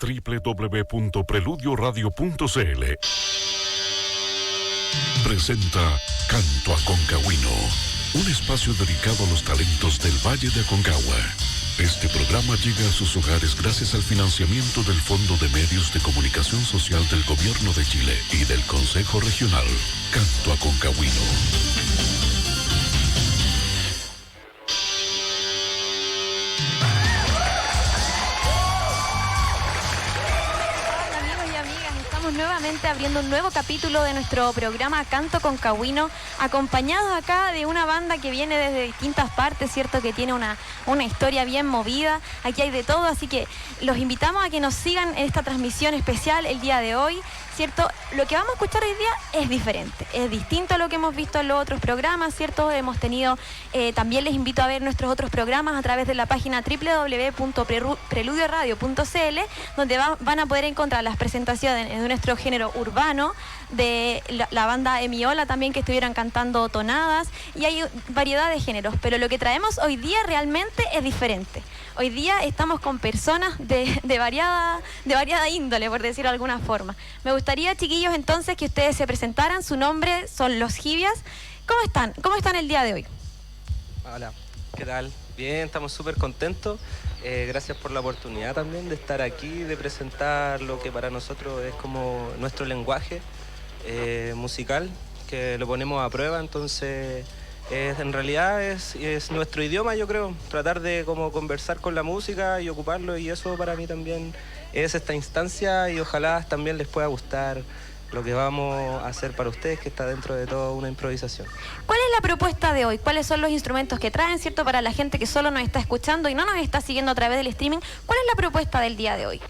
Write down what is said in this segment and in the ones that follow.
www.preludioradio.cl presenta Canto Aconcagüino, un espacio dedicado a los talentos del Valle de Aconcagua. Este programa llega a sus hogares gracias al financiamiento del Fondo de Medios de Comunicación Social del Gobierno de Chile y del Consejo Regional. Canto Aconcagüino. Nuevamente abriendo un nuevo capítulo de nuestro programa Canto Aconcagüino, acompañados acá de una banda que viene desde distintas partes, ¿cierto? Que tiene una historia bien movida. Aquí hay de todo, así que los invitamos a que nos sigan en esta transmisión especial el día de hoy, ¿cierto? Lo que vamos a escuchar hoy día es diferente, es distinto a lo que hemos visto en los otros programas, ¿cierto? Hemos tenido, también les invito a ver nuestros otros programas a través de la página www.preludioradio.cl, donde van a poder encontrar las presentaciones de nuestro género urbano, de la banda Emiola también, que estuvieran cantando tonadas, y hay variedad de géneros, pero lo que traemos hoy día realmente es diferente. Hoy día estamos con personas de variada índole, por decirlo de alguna forma. Me gustaría, chiquillos, entonces, que ustedes se presentaran. Su nombre son Los Jibias. ¿Cómo están? ¿Cómo están el día de hoy? Hola, ¿qué tal? Bien, estamos súper contentos. Gracias por la oportunidad también de estar aquí, de presentar lo que para nosotros es como nuestro lenguaje musical, que lo ponemos a prueba. Entonces, en realidad es nuestro idioma, yo creo, tratar de como conversar con la música y ocuparlo, y eso para mí también es esta instancia, y ojalá también les pueda gustar lo que vamos a hacer para ustedes, que está dentro de toda una improvisación. ¿Cuál es la propuesta de hoy? ¿Cuáles son los instrumentos que traen, cierto, para la gente que solo nos está escuchando y no nos está siguiendo a través del streaming? ¿Cuál es la propuesta del día de hoy?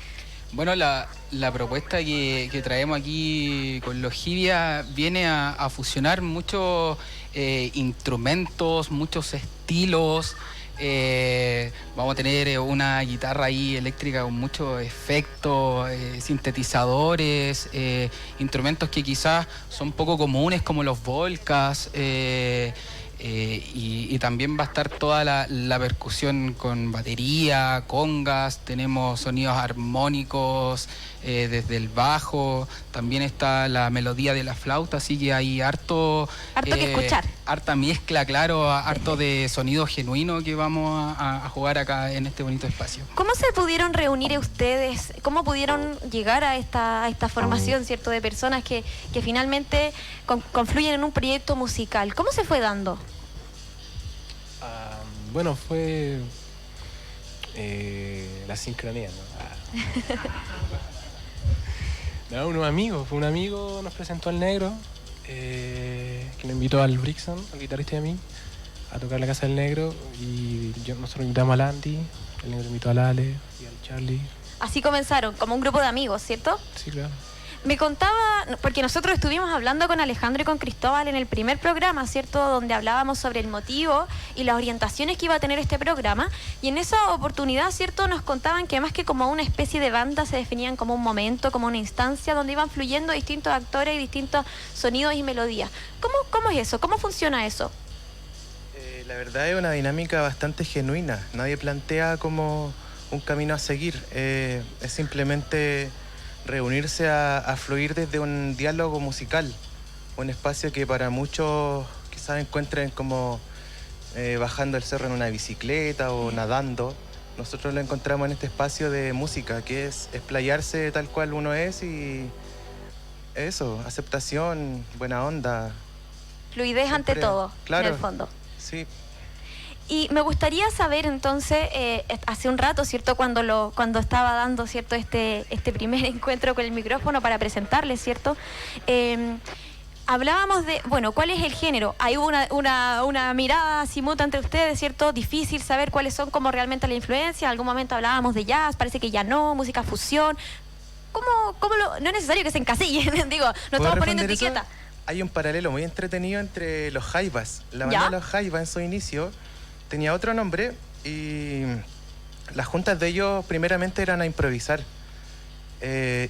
Bueno, la propuesta que traemos aquí con Los Jibias viene a fusionar muchos instrumentos, muchos estilos. Vamos a tener una guitarra ahí eléctrica con muchos efectos, sintetizadores, instrumentos que quizás son poco comunes, como los volcas, y también va a estar toda la percusión con batería, congas, tenemos sonidos armónicos desde el bajo, también está la melodía de la flauta, así que hay harto que escuchar. Harta mezcla, claro, harto de sonido genuino que vamos a jugar acá en este bonito espacio. ¿Cómo se pudieron reunir ustedes? ¿Cómo pudieron llegar a esta formación, cierto, de personas que finalmente confluyen en un proyecto musical? ¿Cómo se fue dando? Bueno, fue la sincronía, ¿no? No, un amigo nos presentó al Negro, que nos invitó al Brixton, al guitarrista y a mí, a tocar la casa del Negro, y nosotros invitamos al Andy, el Negro invitó al Ale y al Charlie. Así comenzaron, como un grupo de amigos, ¿cierto? Sí, claro. Me contaba, porque nosotros estuvimos hablando con Alejandro y con Cristóbal en el primer programa, ¿cierto?, donde hablábamos sobre el motivo y las orientaciones que iba a tener este programa, y en esa oportunidad, ¿cierto?, nos contaban que más que como una especie de banda se definían como un momento, como una instancia donde iban fluyendo distintos actores y distintos sonidos y melodías. ¿Cómo es eso? ¿Cómo funciona eso? La verdad es una dinámica bastante genuina. Nadie plantea como un camino a seguir. Es simplemente reunirse a fluir desde un diálogo musical, un espacio que para muchos quizás encuentren como bajando el cerro en una bicicleta o nadando. Nosotros lo encontramos en este espacio de música, que es explayarse tal cual uno es, y eso, aceptación, buena onda. Fluidez ante todo, claro, en el fondo. Sí. Y me gustaría saber entonces, hace un rato, ¿cierto?, cuando estaba dando, ¿cierto?, este primer encuentro con el micrófono para presentarles, ¿cierto?, hablábamos de, bueno, ¿cuál es el género? Hay una mirada simultánea entre ustedes, ¿cierto? Difícil saber cuáles son como realmente la influencia. En algún momento hablábamos de jazz, parece que ya no, música fusión. No es necesario que se encasillen, digo, no estamos poniendo etiqueta. Eso? Hay un paralelo muy entretenido entre los Jaivas. La banda de los Jaivas en su inicio tenía otro nombre, y las juntas de ellos primeramente eran a improvisar.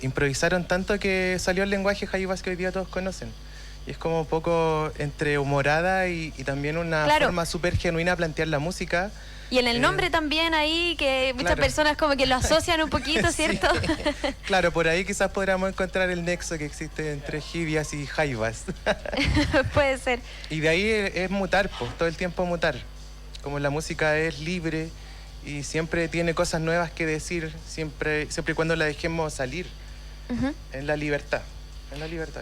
Improvisaron tanto que salió el lenguaje Jaivas que hoy día todos conocen. Y es como un poco entre humorada y también una forma súper genuina de plantear la música, Y en el nombre también ahí, que muchas personas como que lo asocian un poquito, ¿cierto? Claro, por ahí quizás podríamos encontrar el nexo que existe entre jibias y jaivas. Puede ser. Y de ahí es mutar, pues, todo el tiempo mutar. Como la música es libre y siempre tiene cosas nuevas que decir, siempre y cuando la dejemos salir en la libertad. En la libertad.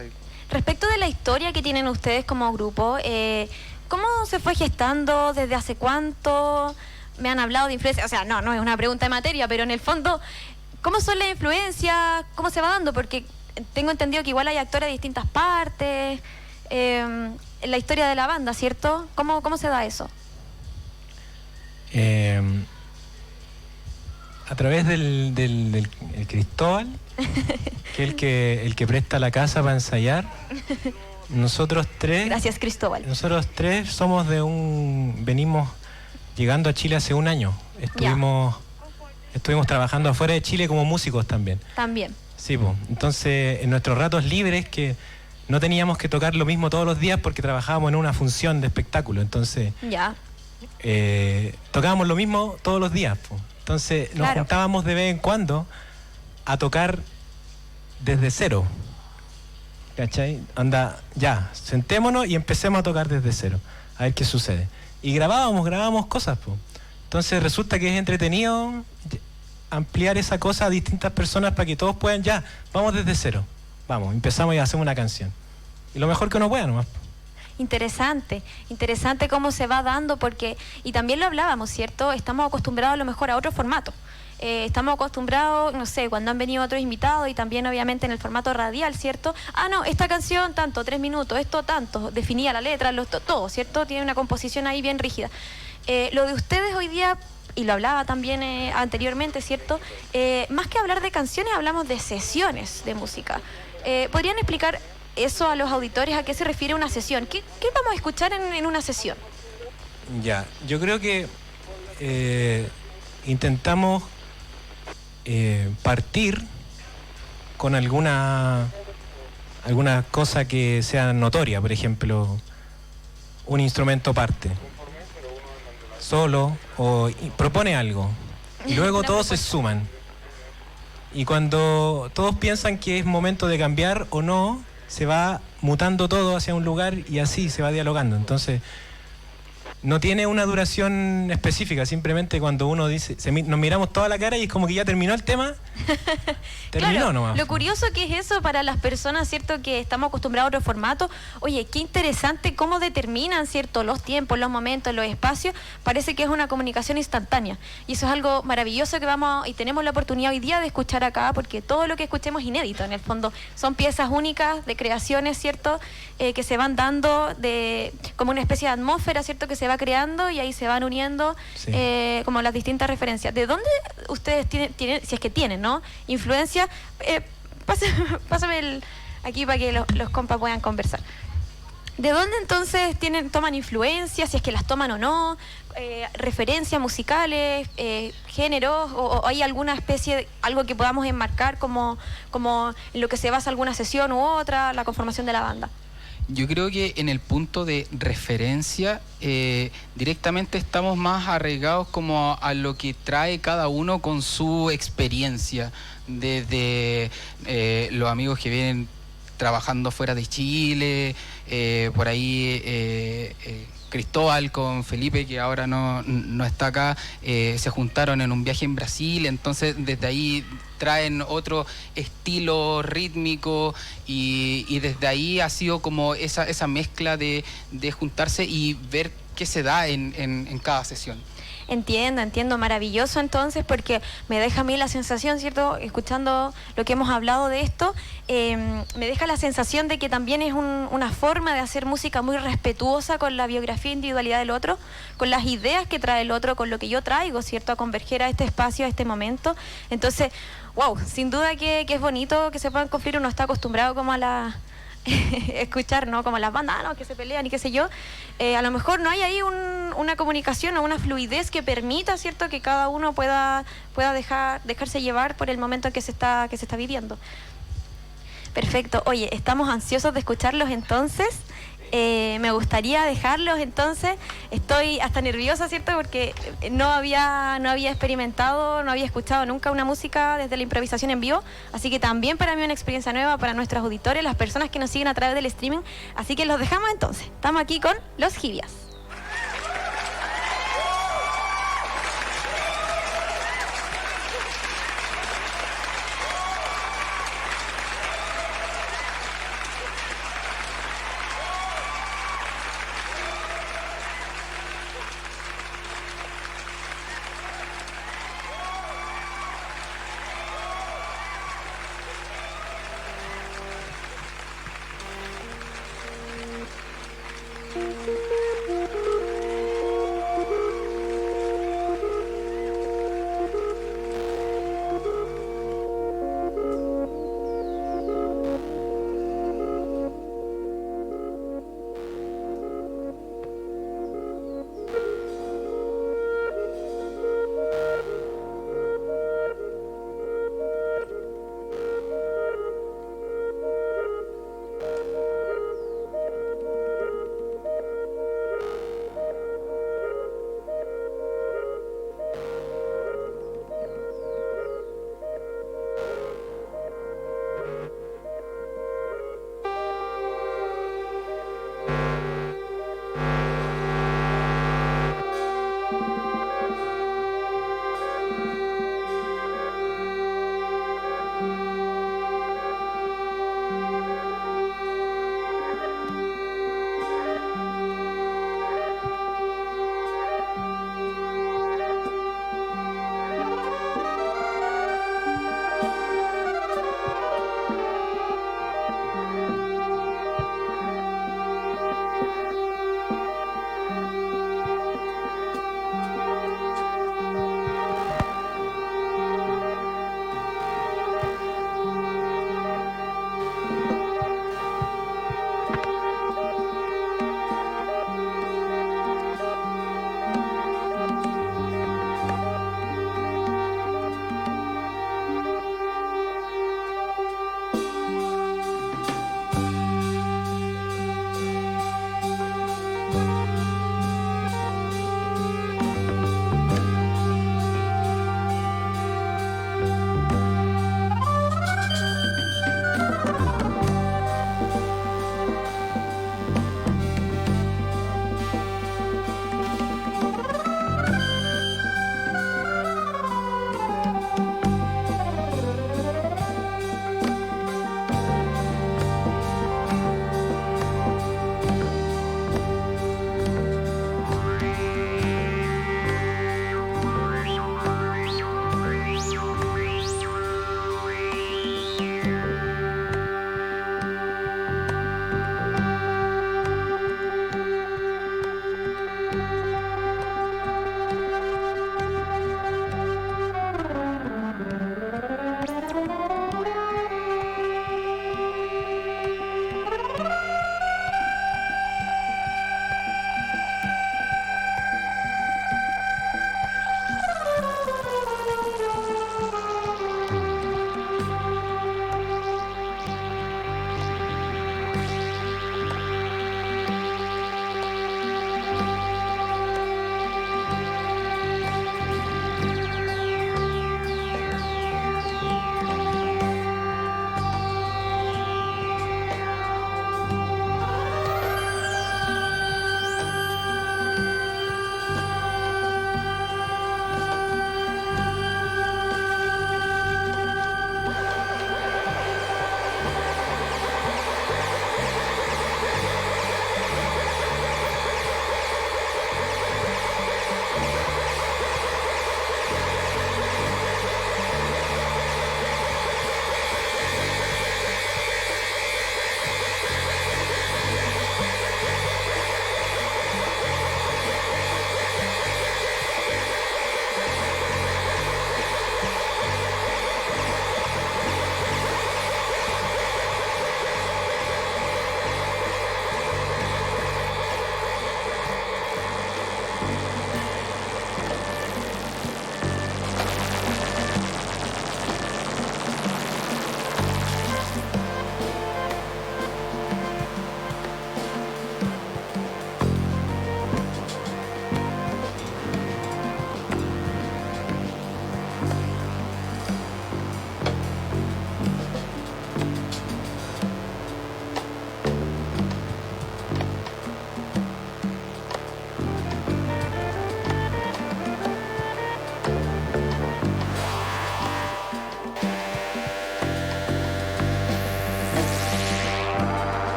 Respecto de la historia que tienen ustedes como grupo, ¿cómo se fue gestando? ¿Desde hace cuánto? Me han hablado de influencia, o sea, no es una pregunta de materia, pero en el fondo, ¿cómo son las influencias? ¿Cómo se va dando? Porque tengo entendido que igual hay actores de distintas partes, en la historia de la banda, ¿cierto? ¿Cómo se da eso? A través del el Cristóbal, que es el que presta la casa para ensayar. Nosotros tres. Gracias, Cristóbal. Nosotros tres somos venimos llegando a Chile hace un año. Estuvimos trabajando afuera de Chile como músicos también. También. Sí, pues. Entonces, en nuestros ratos libres, que no teníamos que tocar lo mismo todos los días porque trabajábamos en una función de espectáculo. Entonces, tocábamos lo mismo todos los días, pues. Entonces nos juntábamos de vez en cuando a tocar desde cero. ¿Cachai? Anda, ya, sentémonos y empecemos a tocar desde cero, a ver qué sucede. Y grabábamos cosas, pues. Entonces resulta que es entretenido ampliar esa cosa a distintas personas para que todos puedan, ya, vamos desde cero. Vamos, empezamos y hacemos una canción. Y lo mejor que uno pueda nomás. Interesante cómo se va dando, porque, y también lo hablábamos, ¿cierto? Estamos acostumbrados a lo mejor a otro formato. Estamos acostumbrados, no sé, cuando han venido otros invitados y también obviamente en el formato radial, ¿cierto? Esta canción tanto, 3 minutos, esto tanto, definía la letra, todo, ¿cierto? Tiene una composición ahí bien rígida. Lo de ustedes hoy día, y lo hablaba también anteriormente, ¿cierto? Más que hablar de canciones, hablamos de sesiones de música. ¿Podrían explicar eso a los auditores? ¿A qué se refiere una sesión? ¿Qué vamos a escuchar en una sesión? Ya, yo creo que intentamos partir con alguna cosa que sea notoria. Por ejemplo, un instrumento parte solo o propone algo y luego todos se suman, y cuando todos piensan que es momento de cambiar o no, se va mutando todo hacia un lugar y así se va dialogando. Entonces no tiene una duración específica, simplemente cuando uno dice, nos miramos toda la cara y es como que ya terminó el tema. Terminó, claro, nomás. Lo curioso que es eso para las personas, ¿cierto? Que estamos acostumbrados a otro formato. Oye, qué interesante cómo determinan, ¿cierto? Los tiempos, los momentos, los espacios. Parece que es una comunicación instantánea. Y eso es algo maravilloso que y tenemos la oportunidad hoy día de escuchar acá, porque todo lo que escuchemos es inédito, en el fondo. Son piezas únicas de creaciones, ¿cierto? Que se van dando como una especie de atmósfera, ¿cierto? Que se va creando y ahí se van uniendo, sí, como las distintas referencias. ¿De dónde ustedes tienen, si es que tienen, ¿no?, influencia? Pásame aquí para que los compas puedan conversar. ¿De dónde entonces toman influencias, si es que las toman o no? Referencias musicales, géneros, o hay alguna especie de algo que podamos enmarcar como en lo que se basa alguna sesión u otra, la conformación de la banda? Yo creo que en el punto de referencia directamente estamos más arraigados como a lo que trae cada uno con su experiencia, desde los amigos que vienen trabajando fuera de Chile, por ahí Cristóbal con Felipe, que ahora no está acá, se juntaron en un viaje en Brasil, entonces desde ahí traen otro estilo rítmico y desde ahí ha sido como esa mezcla de juntarse y ver qué se da en cada sesión. Entiendo, maravilloso entonces, porque me deja a mí la sensación, ¿cierto?, escuchando lo que hemos hablado de esto, me deja la sensación de que también es una forma de hacer música muy respetuosa con la biografía e individualidad del otro, con las ideas que trae el otro, con lo que yo traigo, ¿cierto?, a converger a este espacio, a este momento. Entonces, wow, sin duda que es bonito que se puedan cumplir. Uno está acostumbrado como a la escuchar, ¿no?, como las bandas, ¿no?, que se pelean y qué sé yo. A lo mejor no hay ahí una comunicación o una fluidez que permita, ¿cierto?, que cada uno pueda dejarse llevar por el momento que se está viviendo. Perfecto. Oye, estamos ansiosos de escucharlos entonces. Me gustaría dejarlos entonces. Estoy hasta nerviosa, ¿cierto? Porque no había experimentado, no había escuchado nunca una música desde la improvisación en vivo. Así que también para mí una experiencia nueva para nuestros auditores, las personas que nos siguen a través del streaming. Así que los dejamos entonces. Estamos aquí con Los Jibias.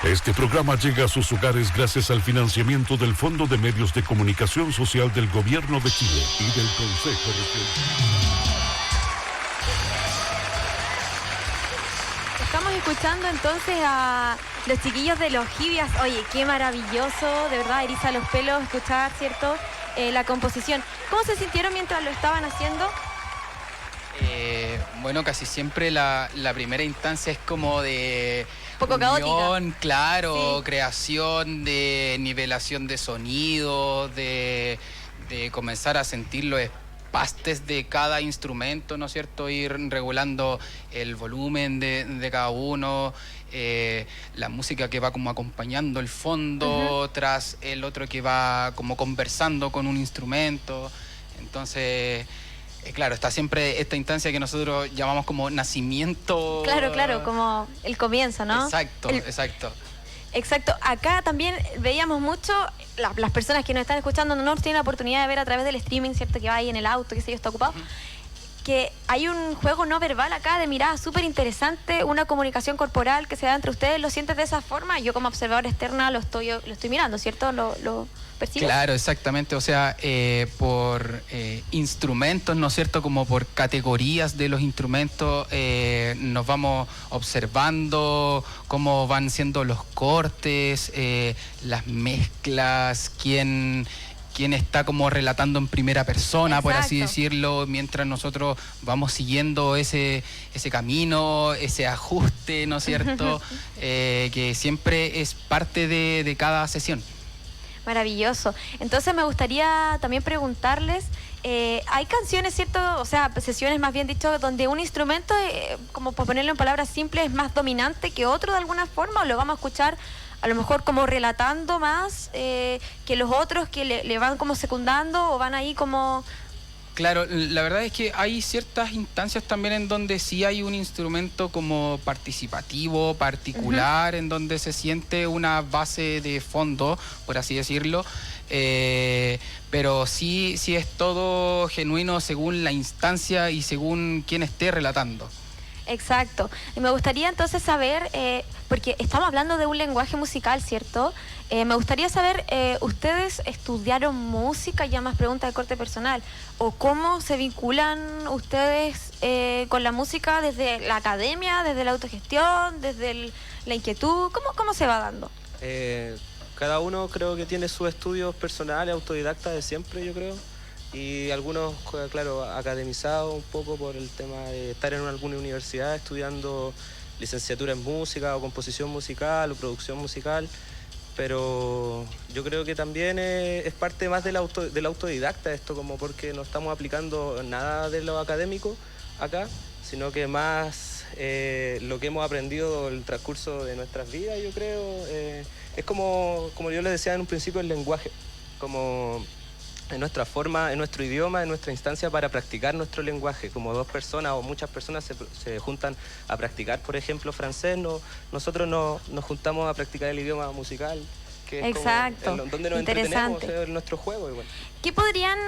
Este programa llega a sus hogares gracias al financiamiento del Fondo de Medios de Comunicación Social del Gobierno de Chile y del Consejo Regional. Estamos escuchando entonces a los chiquillos de los Jibias. Oye, qué maravilloso, de verdad, eriza los pelos escuchar, ¿cierto? La composición. ¿Cómo se sintieron mientras lo estaban haciendo? Bueno, casi siempre la primera instancia es como de... Poco caótica. Claro, Sí. creación de nivelación de sonido, de comenzar a sentir los pastes de cada instrumento, ¿no es cierto? Ir regulando el volumen de cada uno, la música que va como acompañando el fondo, tras el otro que va como conversando con un instrumento. Entonces, claro, está siempre esta instancia que nosotros llamamos como nacimiento. Claro, como el comienzo, ¿no? Exacto. Exacto. Acá también veíamos mucho, las personas que nos están escuchando no nos tienen la oportunidad de ver a través del streaming, ¿cierto? Que va ahí en el auto, que sé yo, está ocupado. Que hay un juego no verbal acá de mirada súper interesante, una comunicación corporal que se da entre ustedes. ¿Lo sientes de esa forma? Yo como observadora externa lo estoy mirando, ¿cierto? ¿Lo percibes? Claro, exactamente. O sea, por instrumentos, ¿no es cierto? Como por categorías de los instrumentos, nos vamos observando cómo van siendo los cortes, las mezclas, quién está como relatando en primera persona, por así decirlo, mientras nosotros vamos siguiendo ese camino, ese ajuste, ¿no es cierto? Que siempre es parte de cada sesión. Maravilloso. Entonces me gustaría también preguntarles, hay canciones, ¿cierto? O sea, sesiones más bien dicho, donde un instrumento, como por ponerlo en palabras simples, es más dominante que otro de alguna forma, o lo vamos a escuchar a lo mejor como relatando más que los otros que le van como secundando o van ahí como... Claro, la verdad es que hay ciertas instancias también en donde sí hay un instrumento como participativo, particular, en donde se siente una base de fondo, por así decirlo, pero sí es todo genuino según la instancia y según quién esté relatando. Exacto. Y me gustaría entonces saber, porque estamos hablando de un lenguaje musical, ¿cierto? Me gustaría saber, ¿ustedes estudiaron música? Ya más pregunta de corte personal. ¿O cómo se vinculan ustedes con la música desde la academia, desde la autogestión, desde la inquietud? ¿Cómo se va dando? Cada uno creo que tiene sus estudios personales, autodidactas de siempre, yo creo. Y algunos, claro, academizados un poco por el tema de estar en alguna universidad estudiando licenciatura en música o composición musical o producción musical, pero yo creo que también es parte más del autodidacta esto, como porque no estamos aplicando nada de lo académico acá, sino que más lo que hemos aprendido en el transcurso de nuestras vidas, yo creo, es como yo les decía en un principio, el lenguaje, como... en nuestra forma, en nuestro idioma, en nuestra instancia para practicar nuestro lenguaje. Como dos personas o muchas personas se juntan a practicar, por ejemplo, francés, nosotros nos juntamos a practicar el idioma musical, que es como donde nos entretenemos, en nuestro juego. Igual. ¿Qué podrían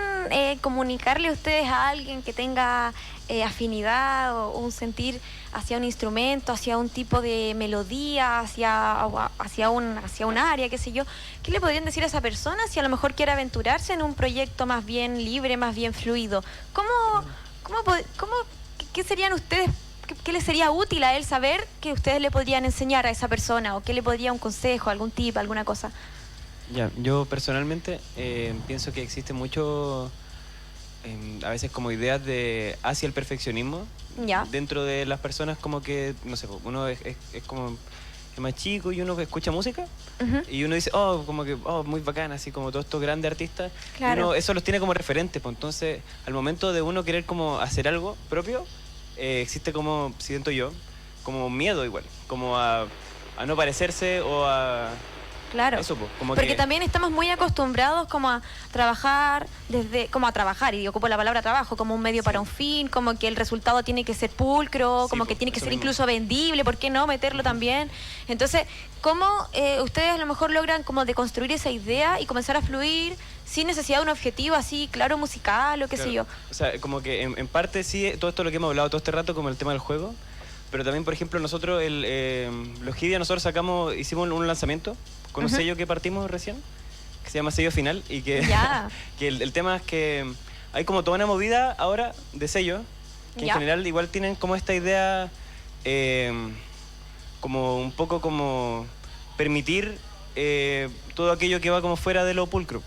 comunicarle ustedes a alguien que tenga afinidad o un sentir hacia un instrumento, hacia un tipo de melodía, hacia un área, qué sé yo? ¿Qué le podrían decir a esa persona si a lo mejor quiere aventurarse en un proyecto más bien libre, más bien fluido? ¿Qué serían ustedes? ¿Qué le sería útil a él saber que ustedes le podrían enseñar a esa persona? ¿O qué le podría un consejo, algún tip, alguna cosa? Ya, yo personalmente pienso que existe mucho, a veces como ideas hacia el perfeccionismo. Ya. Dentro de las personas, como que, no sé, uno es como es más chico y uno escucha música y uno dice, como que, muy bacán, así como todos estos grandes artistas. Claro. Uno eso los tiene como referentes, pues entonces al momento de uno querer como hacer algo propio, existe como, siento yo, como miedo igual, como a no parecerse o a... Claro, eso, pues, como porque que... también estamos muy acostumbrados como a trabajar y ocupo la palabra trabajo como un medio para un fin, como que el resultado tiene que ser pulcro, Sí, como que pues, tiene que eso ser mismo. incluso vendible, ¿por qué no meterlo también? Entonces, ¿cómo ustedes a lo mejor logran como deconstruir esa idea y comenzar a fluir sin necesidad de un objetivo así, claro, musical o qué sé yo? O sea, como que en parte sí, todo esto lo que hemos hablado todo este rato, como el tema del juego, Pero también, por ejemplo, nosotros, los Gidia, nosotros hicimos un lanzamiento con un sello que partimos recién, que se llama Sello Final, y que, que el tema es que hay como toda una movida ahora de sello, que en general igual tienen como esta idea, como un poco como permitir todo aquello que va como fuera de lo pulcro.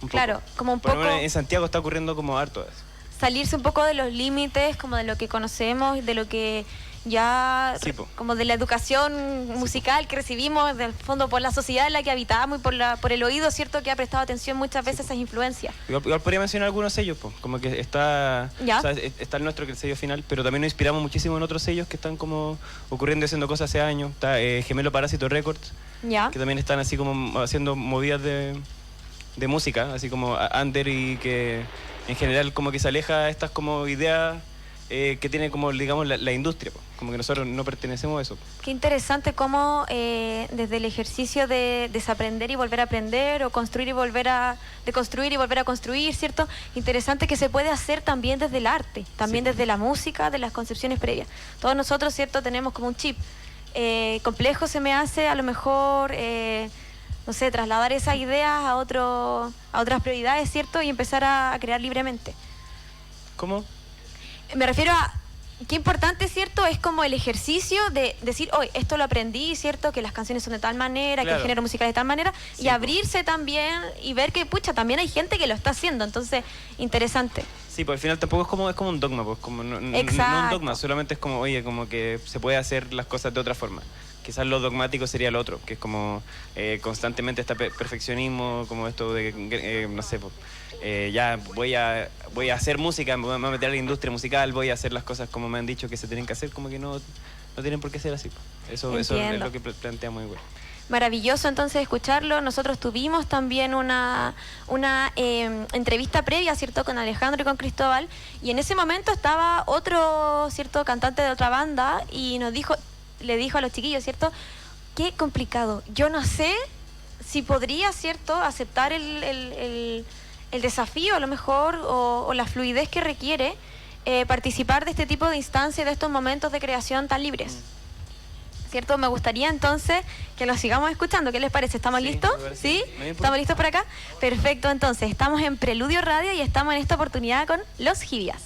Claro, como un poco... En Santiago está ocurriendo como harto eso. Salirse un poco de los límites, como de lo que conocemos, de lo que ya, como de la educación musical que recibimos, del fondo por la sociedad en la que habitamos y por el oído, ¿cierto? Que ha prestado atención muchas veces a esas influencias. Igual podría mencionar algunos sellos, como que está, o sea, está el nuestro, que es el sello Final, pero también nos inspiramos muchísimo en otros sellos que están como ocurriendo y haciendo cosas hace años. Está Gemelo Parásito Records, que también están así como haciendo movidas de música, así como under, y que en general como que se aleja de estas como ideas que tiene como, digamos, la industria, como que nosotros no pertenecemos a eso. Qué interesante cómo desde el ejercicio de desaprender y volver a aprender, o construir y volver a deconstruir y volver a construir, ¿cierto? Interesante que se puede hacer también desde el arte, también desde la música, de las concepciones previas. Todos nosotros, ¿cierto? Tenemos como un chip. Complejo se me hace a lo mejor, no sé, trasladar esas ideas a otras prioridades, ¿cierto? Y empezar a crear libremente. ¿Cómo? Me refiero a qué importante, ¿cierto? Es como el ejercicio de decir, hoy esto lo aprendí, ¿cierto? Que las canciones son de tal manera, que el género musical es de tal manera, y abrirse también y ver que, pucha, también hay gente que lo está haciendo. Entonces, interesante. Sí, pues al final tampoco es como un dogma, pues, como no un dogma, solamente es como, oye, como que se puede hacer las cosas de otra forma. Quizás lo dogmático sería lo otro, que es como constantemente este perfeccionismo, como esto de, no sé, ya voy a hacer música, me voy a meter a la industria musical, voy a hacer las cosas como me han dicho que se tienen que hacer, como que no tienen por qué ser así. Eso es lo que planteamos igual. Maravilloso entonces escucharlo. Nosotros tuvimos también una entrevista previa, ¿cierto?, con Alejandro y con Cristóbal, y en ese momento estaba otro, ¿cierto?, cantante de otra banda, y le dijo a los chiquillos, ¿cierto?, qué complicado. Yo no sé si podría, ¿cierto?, aceptar el desafío a lo mejor, o la fluidez que requiere participar de este tipo de instancias, de estos momentos de creación tan libres. ¿Cierto? Me gustaría entonces que lo sigamos escuchando. ¿Qué les parece? ¿Estamos listos? ¿Sí? ¿Estamos listos por acá? Perfecto, entonces estamos en Preludio Radio y estamos en esta oportunidad con Los Givias.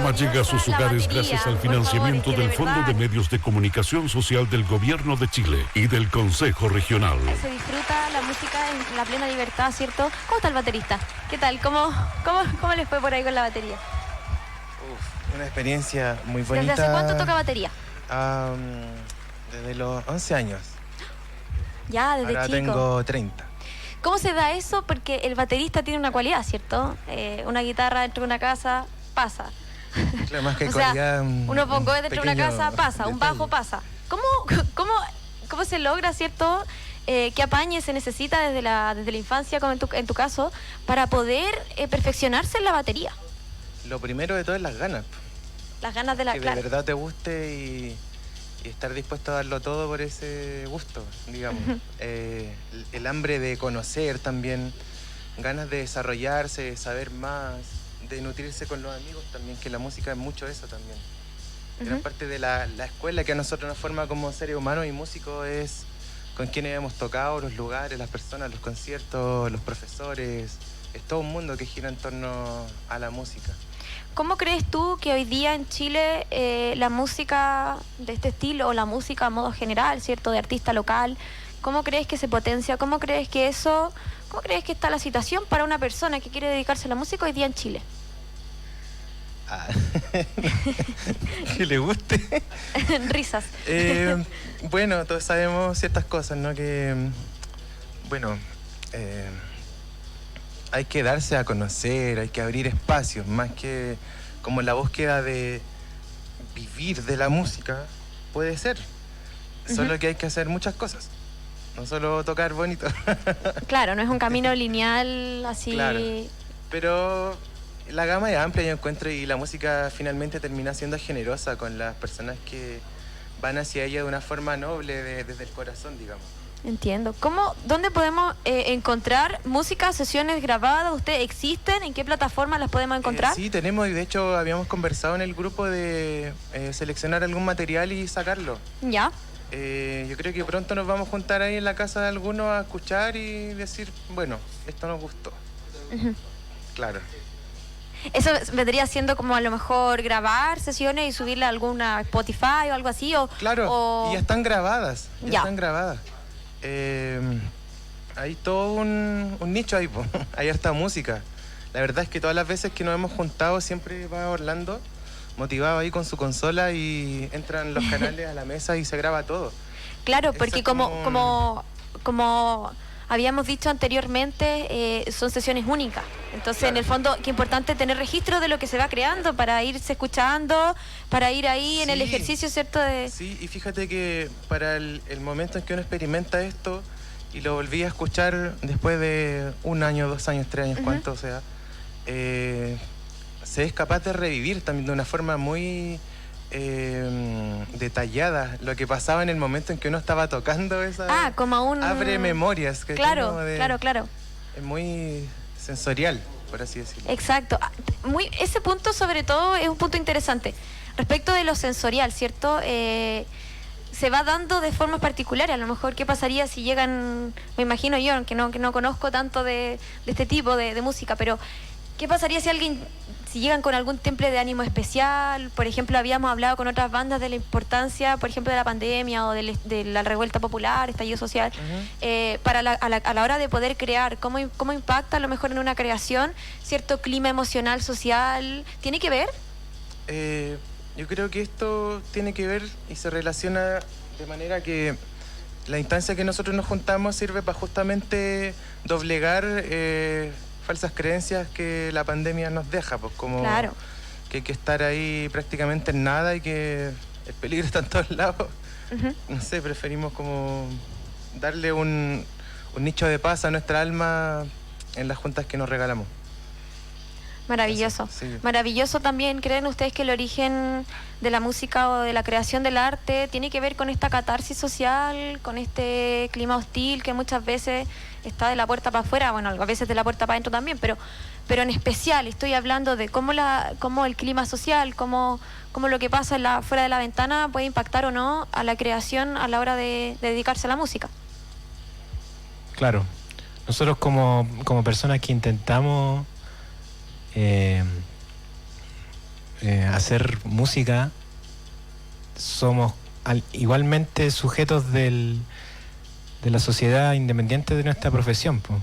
programa llega a sus hogares gracias al financiamiento del Fondo de Medios de Comunicación Social del Gobierno de Chile y del Consejo Regional. Se disfruta la música en la plena libertad, ¿cierto? ¿Cómo está el baterista? ¿Qué tal? ¿Cómo les fue por ahí con la batería? Una experiencia muy bonita. ¿Desde hace cuánto toca batería? Desde los 11 años. Ya, desde Ahora chico. tengo 30. ¿Cómo se da eso? Porque el baterista tiene una cualidad, ¿cierto? Una guitarra dentro de una casa pasa. Claro, más que O sea, cualidad, uno pongo dentro de una pequeño casa pasa, un bajo pasa. ¿Cómo se logra, ¿cierto? ¿Qué apañe se necesita desde la infancia, como en tu caso, para poder perfeccionarse en la batería? Lo primero de todo es las ganas. Las ganas de la Que de verdad te guste y estar dispuesto a darlo todo por ese gusto, digamos. El hambre de conocer también, ganas de desarrollarse, de saber más, de nutrirse con los amigos también, que la música es mucho eso también. Gran parte de la escuela que a nosotros nos forma como seres humanos y músicos es con quienes hemos tocado, los lugares, las personas, los conciertos, los profesores. Es todo un mundo que gira en torno a la música. ¿Cómo crees tú que hoy día en Chile la música de este estilo, o la música a modo general, ¿cierto?, de artista local, ¿cómo crees que se potencia? ¿Cómo crees que está la situación para una persona que quiere dedicarse a la música hoy día en Chile? Que le guste. Risas. Bueno, todos sabemos ciertas cosas, ¿no? Que, bueno, hay que darse a conocer, hay que abrir espacios, más que como la búsqueda de vivir de la música, puede ser. Solo que hay que hacer muchas cosas, no solo tocar bonito. Claro, no es un camino lineal así. Claro, pero la gama es amplia, yo encuentro, y la música finalmente termina siendo generosa con las personas que van hacia ella de una forma noble, desde el corazón, digamos. Entiendo. ¿Dónde podemos encontrar música, sesiones grabadas? ¿Ustedes existen? ¿En qué plataformas las podemos encontrar? Sí, tenemos, y de hecho habíamos conversado en el grupo de seleccionar algún material y sacarlo. Ya. Yo creo que pronto nos vamos a juntar ahí en la casa de algunos a escuchar y decir, bueno, esto nos gustó. Claro. ¿Eso vendría siendo como a lo mejor grabar sesiones y subirla a alguna Spotify o algo así? Claro, y ya están grabadas. Ya. Están grabadas. Hay todo un nicho ahí, po. Hay harta música. La verdad es que todas las veces que nos hemos juntado siempre va Orlando motivado ahí con su consola y entran los canales a la mesa y se graba todo. Claro, porque como habíamos dicho anteriormente, son sesiones únicas. Entonces, claro, en el fondo, qué importante tener registro de lo que se va creando para irse escuchando, para ir ahí en el ejercicio, ¿cierto? Sí, y fíjate que para el momento en que uno experimenta esto y lo volví a escuchar después de 1 año, 2 años, 3 años, cuánto sea, se es capaz de revivir también de una forma muy detallada lo que pasaba en el momento en que uno estaba tocando esa. Como un... Abre memorias. Que claro. Es muy sensorial, por así decirlo. Exacto. Ese punto sobre todo es un punto interesante. Respecto de lo sensorial, ¿cierto? Se va dando de formas particulares. A lo mejor, ¿qué pasaría si llegan, me imagino yo, que no conozco tanto de este tipo de música, pero ¿qué pasaría si llegan con algún temple de ánimo especial? Por ejemplo, habíamos hablado con otras bandas de la importancia, por ejemplo, de la pandemia o de la revuelta popular, estallido social, a la hora de poder crear, ¿cómo impacta a lo mejor en una creación cierto clima emocional, social? ¿Tiene que ver? Yo creo que esto tiene que ver y se relaciona de manera que la instancia que nosotros nos juntamos sirve para justamente doblegar falsas creencias que la pandemia nos deja, pues como claro, que hay que estar ahí prácticamente en nada y que el peligro está en todos lados. No sé, preferimos como darle un nicho de paz a nuestra alma en las juntas que nos regalamos. Maravilloso. Sí. Maravilloso también. ¿Creen ustedes que el origen de la música o de la creación del arte tiene que ver con esta catarsis social, con este clima hostil que muchas veces está de la puerta para afuera? Bueno, a veces de la puerta para adentro también, pero en especial estoy hablando de cómo el clima social, cómo lo que pasa fuera de la ventana puede impactar o no a la creación a la hora de dedicarse a la música. Claro. Nosotros como personas que intentamos hacer música, somos igualmente sujetos de la sociedad independiente de nuestra profesión, pues.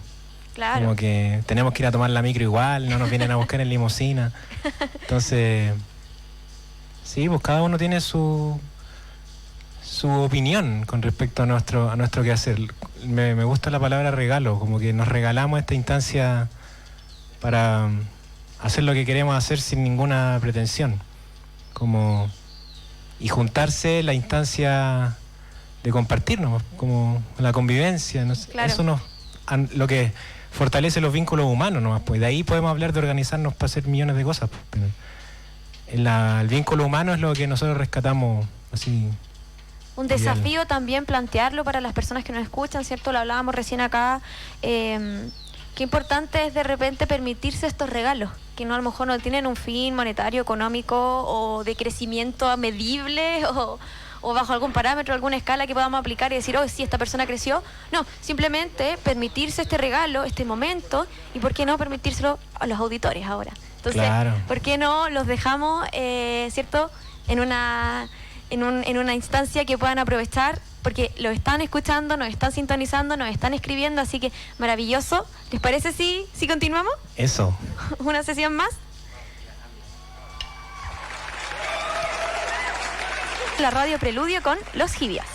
Claro. Como que tenemos que ir a tomar la micro igual, no nos vienen a buscar en limusina. Entonces, sí, pues cada uno tiene su opinión con respecto a nuestro quehacer. Me gusta la palabra regalo, como que nos regalamos esta instancia para hacer lo que queremos hacer sin ninguna pretensión. Y juntarse la instancia de compartirnos, como la convivencia, no sé, claro. Eso lo que fortalece los vínculos humanos nomás, pues de ahí podemos hablar de organizarnos para hacer millones de cosas, pues, pero el vínculo humano es lo que nosotros rescatamos así. Un desafío también plantearlo para las personas que nos escuchan, ¿cierto? Lo hablábamos recién acá. Qué importante es de repente permitirse estos regalos, que no a lo mejor no tienen un fin monetario, económico o de crecimiento medible o bajo algún parámetro, alguna escala que podamos aplicar y decir, oh, sí, esta persona creció. No, simplemente permitirse este regalo, este momento, y por qué no permitírselo a los auditores ahora. Entonces, claro. ¿Por qué no los dejamos, cierto, en una instancia que puedan aprovechar? Porque lo están escuchando, nos están sintonizando, nos están escribiendo, así que maravilloso. ¿Les parece si continuamos? Eso. ¿Una sesión más? La radio Preludio con Los Givias.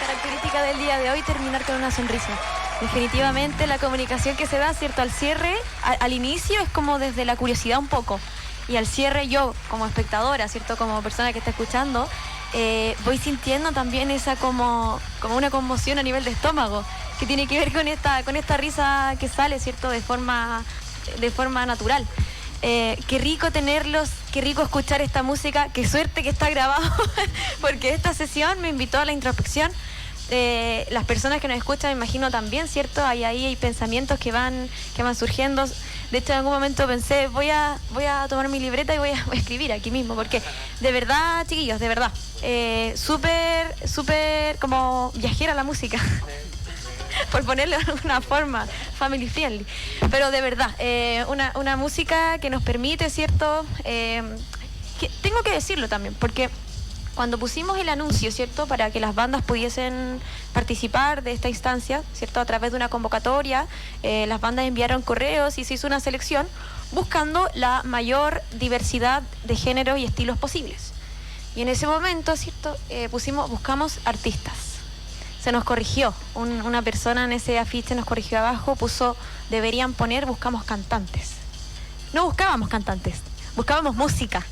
Característica del día de hoy, terminar con una sonrisa. Definitivamente la comunicación que se da, ¿cierto? Al cierre, al inicio es como desde la curiosidad un poco. Y al cierre yo, como espectadora, ¿cierto? Como persona que está escuchando, voy sintiendo también esa como una conmoción a nivel de estómago, que tiene que ver con esta risa que sale, ¿cierto? De forma natural. Qué rico tenerlos, qué rico escuchar esta música, qué suerte que está grabado, porque esta sesión me invitó a la introspección. Las personas que nos escuchan, me imagino también, ¿cierto? Hay pensamientos que van surgiendo. De hecho, en algún momento pensé, voy a tomar mi libreta y voy a escribir aquí mismo, porque de verdad, chiquillos, de verdad, súper como viajera la música. Por ponerlo de alguna forma, family friendly. Pero de verdad, una música que nos permite, ¿cierto? Que tengo que decirlo también, porque cuando pusimos el anuncio, ¿cierto? Para que las bandas pudiesen participar de esta instancia, ¿cierto? A través de una convocatoria, las bandas enviaron correos y se hizo una selección buscando la mayor diversidad de géneros y estilos posibles. Y en ese momento, ¿cierto? Buscamos artistas. Se nos corrigió, una persona en ese afiche nos corrigió abajo, puso, deberían poner, buscamos cantantes. No buscábamos cantantes, buscábamos música,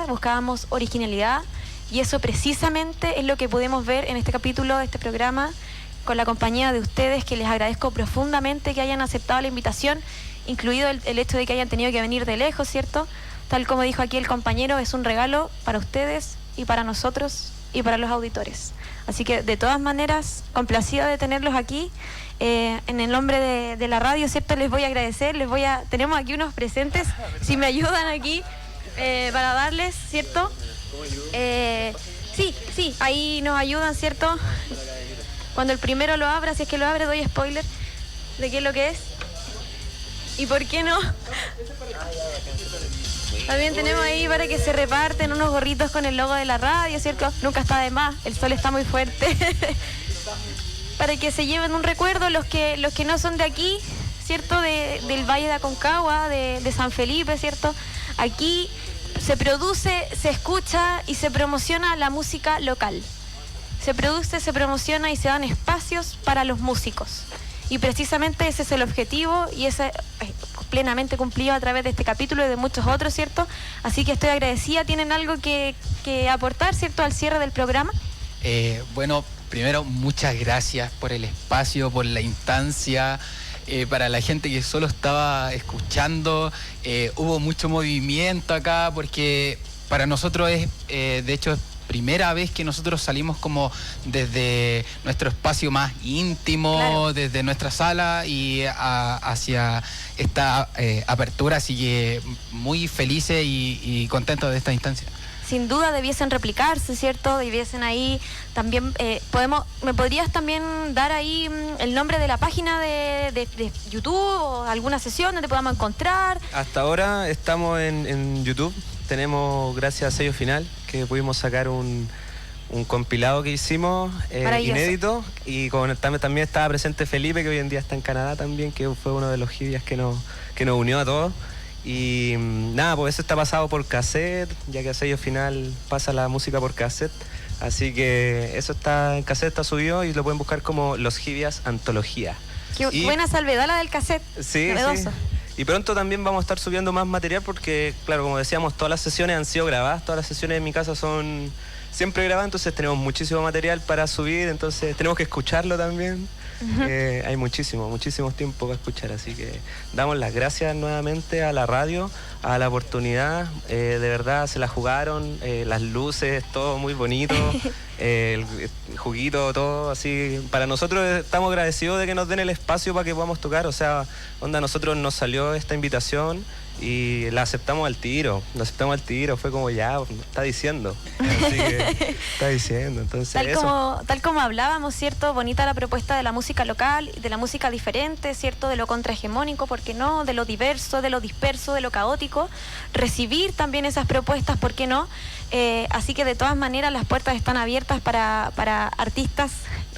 buscábamos originalidad, y eso precisamente es lo que podemos ver en este capítulo de este programa, con la compañía de ustedes, que les agradezco profundamente que hayan aceptado la invitación, incluido el hecho de que hayan tenido que venir de lejos, ¿cierto? Tal como dijo aquí el compañero, es un regalo para ustedes y para nosotros y para los auditores. Así que de todas maneras, complacida de tenerlos aquí. En el nombre de la radio, ¿cierto? Les voy a agradecer, tenemos aquí unos presentes, si me ayudan aquí para darles, ¿cierto? Sí, ahí nos ayudan, ¿cierto? Cuando el primero lo abra, si es que lo abre, doy spoiler de qué es lo que es. ¿Y por qué no? También tenemos ahí para que se reparten unos gorritos con el logo de la radio, ¿cierto? Nunca está de más, el sol está muy fuerte. Para que se lleven un recuerdo los que no son de aquí, ¿cierto? Del Valle de Aconcagua, de San Felipe, ¿cierto? Aquí se produce, se escucha y se promociona la música local. Se produce, se promociona y se dan espacios para los músicos. Y precisamente ese es el objetivo, y ese es plenamente cumplido a través de este capítulo y de muchos otros, ¿cierto? Así que estoy agradecida. ¿Tienen algo que aportar, ¿cierto?, al cierre del programa? Bueno, primero, muchas gracias por el espacio, por la instancia. Para la gente que solo estaba escuchando, hubo mucho movimiento acá, porque para nosotros de hecho, es primera vez que nosotros salimos como desde nuestro espacio más íntimo, claro, desde nuestra sala y hacia esta apertura, así que muy felices y contentos de esta instancia. Sin duda debiesen replicarse, ¿cierto? Debiesen ahí también, ¿me podrías también dar ahí el nombre de la página de YouTube o alguna sesión donde podamos encontrar? Hasta ahora estamos en YouTube. Tenemos, gracias a Sello Final, que pudimos sacar un compilado que hicimos inédito, y también estaba presente Felipe, que hoy en día está en Canadá también, que fue uno de los jibias que nos unió a todos. Y nada, pues eso está pasado por cassette, ya que a Sello Final pasa la música por cassette. Así que eso está en cassette, está subido, y lo pueden buscar como Los Jibias Antología. Qué buena salvedad la del cassette. Sí, sí. Y pronto también vamos a estar subiendo más material, porque, claro, como decíamos, todas las sesiones han sido grabadas, todas las sesiones en mi casa son siempre grabadas, entonces tenemos muchísimo material para subir, entonces tenemos que escucharlo también. Hay muchísimos tiempos para escuchar, así que damos las gracias nuevamente a la radio, a la oportunidad. De verdad se la jugaron, las luces, todo muy bonito, el juguito, todo así. Para nosotros estamos agradecidos de que nos den el espacio para que podamos tocar. O sea, a nosotros nos salió esta invitación y la aceptamos al tiro, fue como ya, está diciendo. Así que está diciendo, entonces tal como hablábamos, ¿cierto? Bonita la propuesta de la música local, de la música diferente, ¿cierto? De lo contrahegemónico, ¿por qué no? De lo diverso, de lo disperso, de lo caótico. Recibir también esas propuestas, ¿por qué no? Así que de todas maneras las puertas están abiertas para artistas,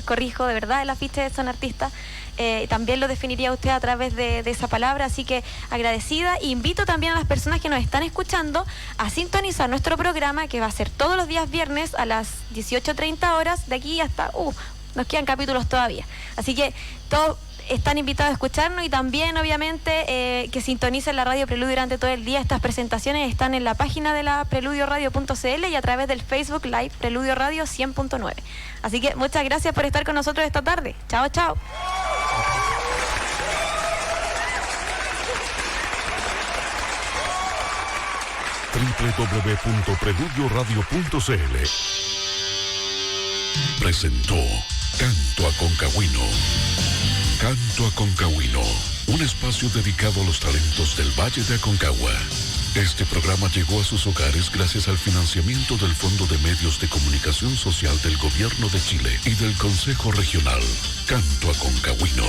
corrijo, de verdad, el afiche son artistas. También lo definiría usted a través de esa palabra, así que agradecida. Invito también a las personas que nos están escuchando a sintonizar nuestro programa, que va a ser todos los días viernes a las 18:30 horas, de aquí hasta, nos quedan capítulos todavía, así que todos están invitados a escucharnos, y también obviamente que sintonicen la Radio Preludio durante todo el día. Estas presentaciones están en la página de la preludioradio.cl y a través del Facebook Live Preludio Radio 100.9. Así que muchas gracias por estar con nosotros esta tarde. Chao, chao. www.preludioradio.cl presentó Canto Aconcagüino. Canto Aconcagüino, un espacio dedicado a los talentos del Valle de Aconcagua. Este programa llegó a sus hogares gracias al financiamiento del Fondo de Medios de Comunicación Social del Gobierno de Chile y del Consejo Regional. Canto Aconcagüino.